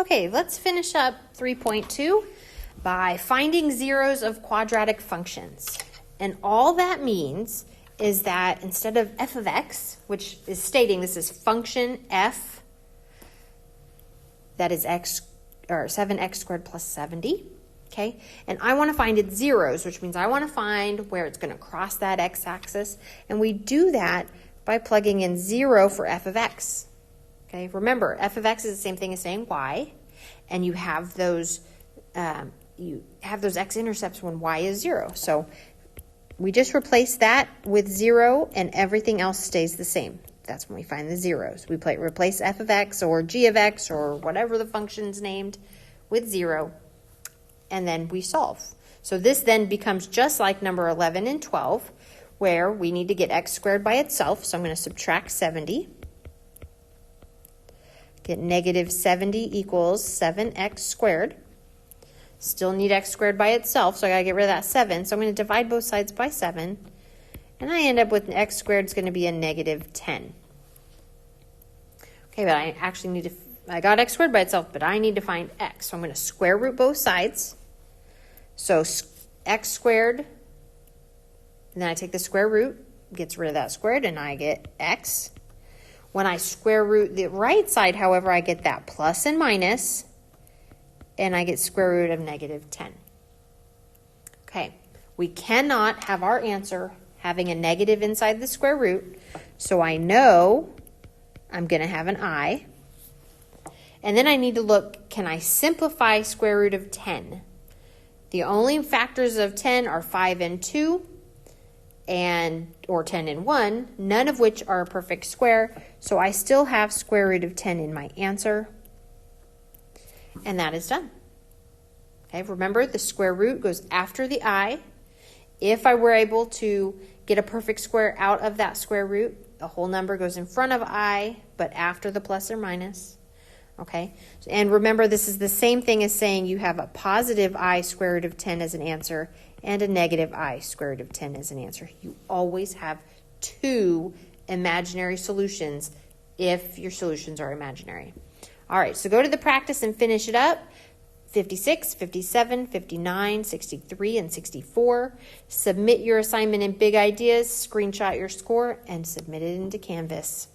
Okay, let's finish up 3.2 by finding zeros of quadratic functions. And all that means is that instead of f of x, which is stating this is function f, that is x, or 7x squared plus 70, okay? And I want to find its zeros, which means I want to find where it's going to cross that x-axis. And we do that by plugging in 0 for f of x. Okay, remember, f of x is the same thing as saying y, and you have those x-intercepts when y is 0. So we just replace that with 0, and everything else stays the same. That's when we find the zeros. We replace f of x or g of x or whatever the function's named with 0, and then we solve. So this then becomes just like number 11 and 12, where we need to get x squared by itself. So I'm going to subtract 70. Get negative 70 equals 7x squared. Still need x squared by itself, so I got to get rid of that 7. So I'm going to divide both sides by 7. And I end up with x squared is going to be a negative 10. Okay, but I actually need to, I got x squared by itself, but I need to find x. So I'm going to square root both sides. So x squared, and then I take the square root, gets rid of that squared, and I get x. When I square root the right side, however, I get that plus and minus, and I get square root of negative 10. Okay, we cannot have our answer having a negative inside the square root, so I know I'm going to have an I. And then I need to look, can I simplify square root of 10? The only factors of 10 are 5 and 2, or 10 and 1, none of which are a perfect square, so I still have square root of 10 in my answer, and that is done. Okay, remember the square root goes after the I. If I were able to get a perfect square out of that square root, the whole number goes in front of I, but after the plus or minus. Okay, and remember this is the same thing as saying you have a positive I square root of 10 as an answer and a negative I square root of 10 as an answer. You always have two imaginary solutions if your solutions are imaginary. All right, so go to the practice and finish it up. 56, 57, 59, 63, and 64. Submit your assignment in Big Ideas, screenshot your score, and submit it into Canvas.